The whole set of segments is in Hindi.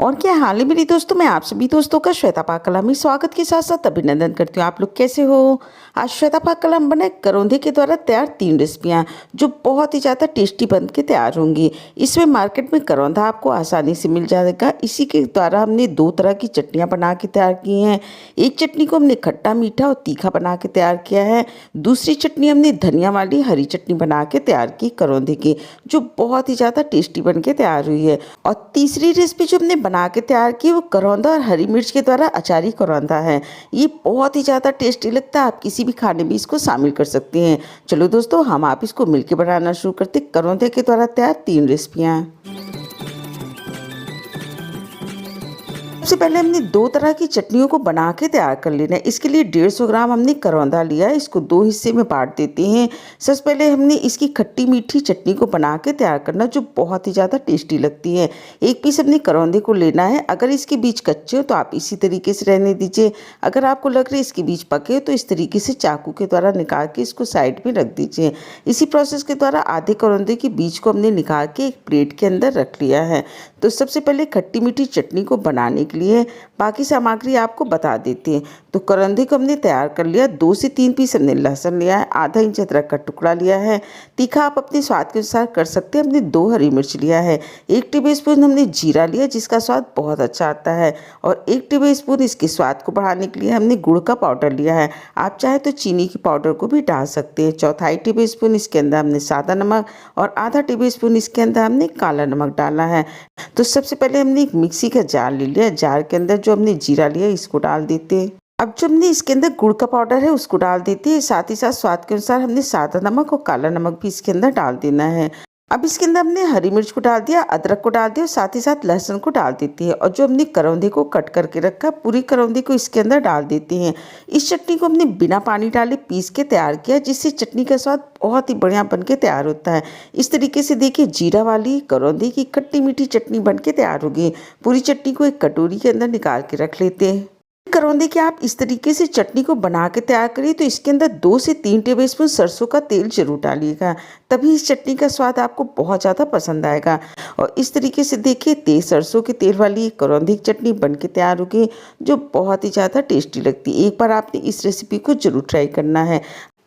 और क्या हाल है मेरी दोस्तों। मैं आप सभी दोस्तों का श्वेता पाकलम में स्वागत के साथ साथ अभिनंदन करती हूँ। आप लोग कैसे हो। आज श्वेता पाकलम बने करौंदे के द्वारा तैयार 3 रेसिपियाँ जो बहुत ही ज़्यादा टेस्टी बन के तैयार होंगी। इसमें मार्केट में करौंदा आपको आसानी से मिल जाएगा। इसी के द्वारा हमने 2 तरह की चटनियाँ बना के तैयार की हैं। एक चटनी को हमने खट्टा मीठा और तीखा बना के तैयार किया है। दूसरी चटनी हमने धनिया वाली हरी चटनी बना के तैयार की करौंदे की, जो बहुत ही ज़्यादा टेस्टी बन के तैयार हुई है। और तीसरी रेसिपी जो हमने बना के तैयार की वो करौंदा और हरी मिर्च के द्वारा अचारी करौंदा है। ये बहुत ही ज़्यादा टेस्टी लगता है। आप किसी भी खाने में इसको शामिल कर सकते हैं। चलो दोस्तों, हम आप इसको मिलकर बनाना शुरू करते। करौंदे के द्वारा तैयार 3 रेसिपियाँ। सबसे पहले हमने 2 तरह की चटनियों को बना के तैयार कर लेना है। इसके लिए 150 ग्राम हमने करौंदा लिया है। इसको 2 हिस्से में बांट देते हैं। सबसे पहले हमने इसकी खट्टी मीठी चटनी को बना के तैयार करना, जो बहुत ही ज़्यादा टेस्टी लगती है। एक पीस हमने करौंदे को लेना है। अगर इसके बीज कच्चे हो तो आप इसी तरीके से रहने दीजिए। अगर आपको लग रहा है इसके बीज पके हो तो इस तरीके से चाकू के द्वारा निकाल के इसको साइड में रख दीजिए। इसी प्रोसेस के द्वारा आधे करौंदे के बीज को हमने निकाल के एक प्लेट के अंदर रख लिया है। तो सबसे पहले खट्टी मीठी चटनी को बनाने के लिए बाकी सामग्री आपको बता देते हैं। तो करौंदे को हमने तैयार कर लिया। 2 से 3 पीस हमने लहसुन लिया है। आधा इंच अदरक का टुकड़ा लिया है। तीखा आप अपने स्वाद के अनुसार कर सकते हैं। हमने 2 हरी मिर्च लिया है। 1 टेबलस्पून हमने जीरा लिया, जिसका स्वाद बहुत अच्छा आता है। और 1 टेबलस्पून इसके स्वाद को बढ़ाने के लिए हमने गुड़ का पाउडर लिया है। आप चाहे तो चीनी के पाउडर को भी डाल सकते हैं। चौथाई टेबलस्पून इसके अंदर हमने सादा नमक और आधा टेबलस्पून इसके अंदर हमने काला नमक डाला है। तो सबसे पहले हमने एक मिक्सी का जार ले लिया। जार के अंदर जो हमने जीरा लिया इसको डाल देते हैं। अब जो हमने इसके अंदर गुड़ का पाउडर है उसको डाल देते हैं। साथ ही साथ स्वाद के अनुसार हमने सादा नमक और काला नमक भी इसके अंदर डाल देना है। अब इसके अंदर हमने हरी मिर्च को डाल दिया, अदरक को डाल दिया और साथ ही साथ लहसुन को डाल देती है। और जो हमने करौंदे को कट करके रखा, पूरी करौंदे को इसके अंदर डाल देते हैं। इस चटनी को हमने बिना पानी डाले पीस के तैयार किया, जिससे चटनी का स्वाद बहुत ही बढ़िया बन के तैयार होता है। इस तरीके से देखिए, जीरा वाली करौंदे की खट्टी मीठी चटनी बन के तैयार होगी। पूरी चटनी को एक कटोरी के अंदर निकाल के रख लेते हैं। करौंदे की आप इस तरीके से चटनी को बना के तैयार करिए तो इसके अंदर 2 से 3 टेबलस्पून सरसों का तेल जरूर डालिएगा, तभी इस चटनी का स्वाद आपको बहुत ज़्यादा पसंद आएगा। और इस तरीके से देखिए, तेज सरसों के तेल वाली करौंदे की चटनी बन के तैयार होगी, जो बहुत ही ज़्यादा टेस्टी लगती है। एक बार आपने इस रेसिपी को जरूर ट्राई करना है।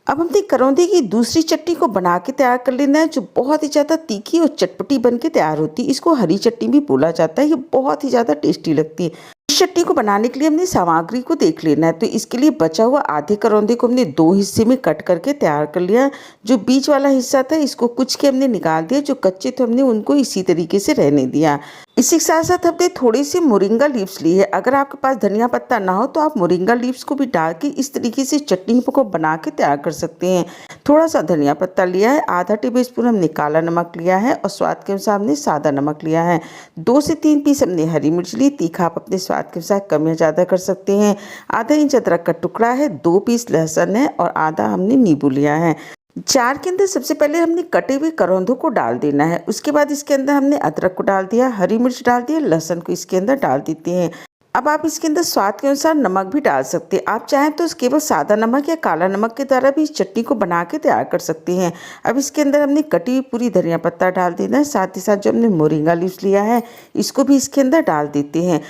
अब हमने करौंदे की दूसरी चटनी को बना के तैयार कर लेना है, जो बहुत ही ज़्यादा तीखी और चटपटी बन के तैयार होती है। इसको हरी चटनी भी बोला जाता है। ये बहुत ही ज़्यादा टेस्टी लगती है। इस चटनी को बनाने के लिए हमने सामग्री को देख लेना है। तो इसके लिए बचा हुआ आधे करौंदे को हमने 2 हिस्से में कट करके तैयार कर लिया। जो बीच वाला हिस्सा था इसको कुच के हमने निकाल दिया। जो कच्चे थे हमने उनको इसी तरीके से रहने दिया। इसी के साथ साथ हमने थोड़ी सी मोरिंगा लीव्स ली है। अगर आपके पास धनिया पत्ता ना हो तो आप मोरिंगा लीव्स को भी डाल के इस तरीके से चटनी को बना के तैयार कर सकते हैं। थोड़ा सा धनिया पत्ता लिया है। आधा टेबलस्पून हमने काला नमक लिया है और स्वाद के अनुसार हमने सादा नमक लिया है। 2 से 3 पीस हमने हरी मिर्च ली। तीखा आप अपने स्वाद के अनुसार कम या ज़्यादा कर सकते हैं। आधा इंच अदरक का टुकड़ा है। 2 पीस लहसुन है और आधा हमने नींबू लिया है। जार के अंदर सबसे पहले हमने कटे हुए करौंदों को डाल देना है। उसके बाद इसके अंदर हमने अदरक को डाल दिया, हरी मिर्च डाल दिया, लहसुन को इसके अंदर डाल देते हैं। अब आप इसके अंदर स्वाद के अनुसार नमक भी डाल सकते हैं। आप चाहें तो केवल सादा नमक या काला नमक के द्वारा भी इस चटनी को बना के तैयार कर सकते हैं। अब इसके अंदर हमने कटी हुई पूरी धनिया पत्ता डाल देना है। साथ ही साथ जो हमने मोरिंगा लीव्स लिया है इसको भी इसके अंदर डाल देते हैं।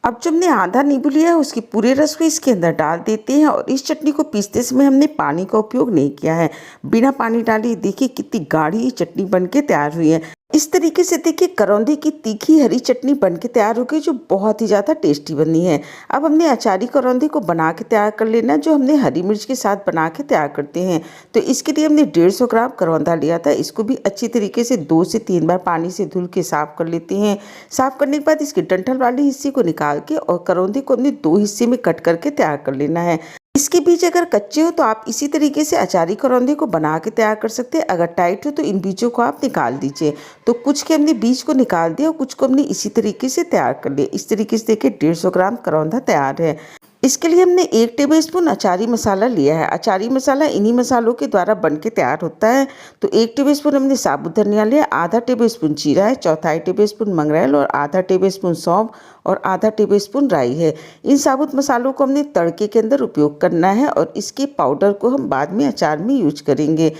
अब जो हमने आधा नींबू लिया है उसके पूरे रस को इसके अंदर डाल देते हैं। और इस चटनी को पीसते समय हमने पानी का उपयोग नहीं किया है। बिना पानी डाले देखिए कितनी गाढ़ी चटनी बन के तैयार हुई है। इस तरीके से देखिए, करौंदे की तीखी हरी चटनी बन के तैयार हो गई, जो बहुत ही ज़्यादा टेस्टी बनी है। अब हमने अचारी करौंदे को बना के तैयार कर लेना, जो हमने हरी मिर्च के साथ बना के तैयार करते हैं। तो इसके लिए हमने 150 ग्राम करौंदा लिया था। इसको भी अच्छी तरीके से 2 से 3 बार पानी से धुल के साफ कर लेते हैं। साफ करने के बाद इसके डंठल वाले हिस्से को निकाल के और करौंदे को हमने 2 हिस्से में कट करके तैयार कर लेना है। इसके बीज अगर कच्चे हो तो आप इसी तरीके से अचारी करौंदे को बना के तैयार कर सकते हैं। अगर टाइट हो तो इन बीजों को आप निकाल दीजिए। तो कुछ के हमने बीज को निकाल दिया और कुछ को हमने इसी तरीके से तैयार कर लिया। इस तरीके से देखिए 150 ग्राम करौंदा तैयार है। इसके लिए हमने 1 टेबलस्पून अचारी मसाला लिया है। अचारी मसाला इन्हीं मसालों के द्वारा बन के तैयार होता है। तो 1 टेबलस्पून हमने साबुत धनिया लिया, आधा टेबलस्पून जीरा है, चौथाई टेबलस्पून मंगरेल और आधा टेबलस्पून सौंफ और आधा टेबलस्पून राई है। इन साबुत मसालों को हमने तड़के के अंदर उपयोग करना है और इसके पाउडर को हम बाद में अचार में यूज करेंगे।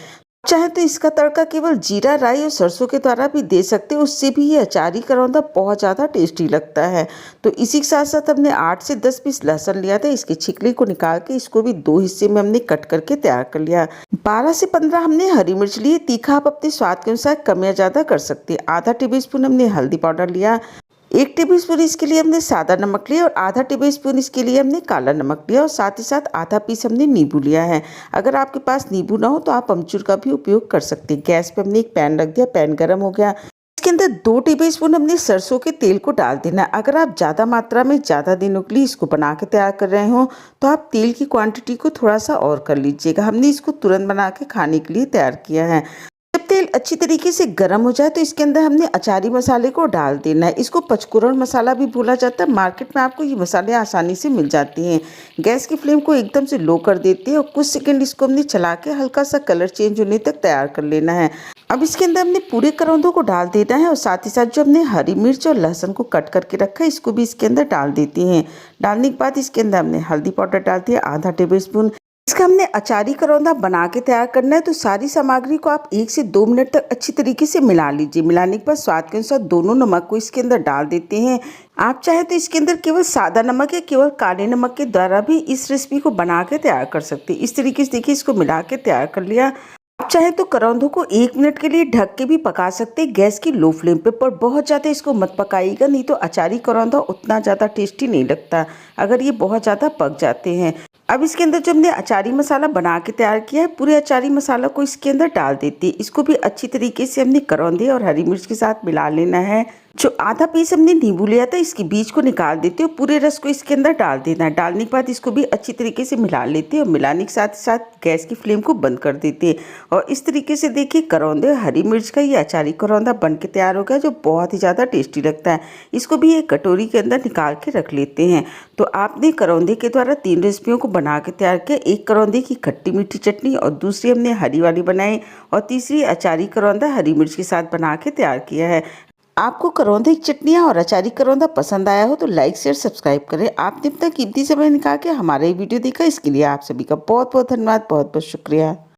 चाहे तो इसका तड़का केवल जीरा, राई और सरसों के द्वारा भी दे सकते हैं, उससे भी ये अचारी करौंदा बहुत ज़्यादा टेस्टी लगता है। तो इसी के साथ-साथ हमने 8 से 10 पीस लहसुन लिया था, इसकी छिकली को निकाल के इसको भी 2 हिस्से में हमने कट करके तैयार कर लिया। 12 से 15 हमने हरी मिर्च लिए, तीखा आप अपने स्वाद के अनुसार कम या ज़्यादा कर सकते हैं। आधा टेबलस्पून हमने हल्दी पाउडर लिया, 1 टेबलस्पून इसके लिए हमने सादा नमक लिया और आधा टेबलस्पून इसके लिए हमने काला नमक लिया और साथ ही साथ आधा पीस हमने नींबू लिया है। अगर आपके पास नींबू ना हो तो आप अमचूर का भी उपयोग कर सकते हैं। गैस पे हमने एक पैन रख दिया, पैन गर्म हो गया। इसके अंदर 2 टेबलस्पून हमने सरसों के तेल को डाल देना है। अगर आप ज़्यादा मात्रा में ज़्यादा दिनों के लिए इसको बना के तैयार कर रहे हो तो आप तेल की क्वांटिटी को थोड़ा सा और कर लीजिएगा। हमने इसको तुरंत बना के खाने के लिए तैयार किया है। जब तेल अच्छी तरीके से गर्म हो जाए तो इसके अंदर हमने अचारी मसाले को डाल देना है। इसको पचफोरन मसाला भी बोला जाता है। मार्केट में आपको ये मसाले आसानी से मिल जाते हैं। गैस की फ्लेम को एकदम से लो कर देते हैं और कुछ सेकंड इसको हमने चला के हल्का सा कलर चेंज होने तक तैयार कर लेना है। अब इसके अंदर हमने पूरे करौंदों को डाल देना है और साथ ही साथ जो हमने हरी मिर्च और लहसुन को कट करके रखा है इसको भी इसके अंदर डाल देते हैं। डालने के बाद इसके अंदर हमने हल्दी पाउडर डाल दिया आधा टेबलस्पून। इसका हमने अचारी करौंदा बना के तैयार करना है, तो सारी सामग्री को आप 1 से 2 मिनट तक अच्छी तरीके से मिला लीजिए। मिलाने के बाद स्वाद के अनुसार दोनों नमक को इसके अंदर डाल देते हैं। आप चाहे तो इसके अंदर केवल सादा नमक या केवल काले नमक के द्वारा भी इस रेसिपी को बना के तैयार कर सकते हैं। इस तरीके से देखिए इसको मिला के तैयार कर लिया। आप चाहे तो करौंदों को 1 मिनट के लिए ढक के भी पका सकते हैं गैस की लो फ्लेम पे, पर बहुत ज़्यादा इसको मत पकाइएगा, नहीं तो अचारी करौंदा उतना ज़्यादा टेस्टी नहीं लगता अगर ये बहुत ज़्यादा पक जाते हैं। अब इसके अंदर जो हमने अचारी मसाला बना के तैयार किया है पूरे अचारी मसाला को इसके अंदर डाल देते हैं। इसको भी अच्छी तरीके से हमने करौंदे और हरी मिर्च के साथ मिला लेना है। जो आधा पीस हमने नींबू लिया था इसके बीज को निकाल देते हैं और पूरे रस को इसके अंदर डाल देना है। डालने के बाद इसको भी अच्छी तरीके से मिला लेते हैं और मिलाने के साथ साथ गैस की फ्लेम को बंद कर देते हैं। और इस तरीके से देखिए करौंदे और हरी मिर्च का ये अचारी करौंदा बन के तैयार हो गया, जो बहुत ही ज़्यादा टेस्टी लगता है। इसको भी एक कटोरी के अंदर निकाल के रख लेते हैं। तो आपने करौंदे के द्वारा 3 रेसिपियों को बना के तैयार किया। एक करौंदे की खट्टी मीठी चटनी और दूसरी हमने हरी वाली बनाई और तीसरी अचारी करौंदा हरी मिर्च के साथ बना के तैयार किया है। आपको करौंदे की चटनियाँ और अचारी करौंदा पसंद आया हो तो लाइक शेयर सब्सक्राइब करें। आपने अपना कीमती समय निकाल के हमारा ये वीडियो देखा, इसके लिए आप सभी का बहुत बहुत धन्यवाद, बहुत बहुत शुक्रिया।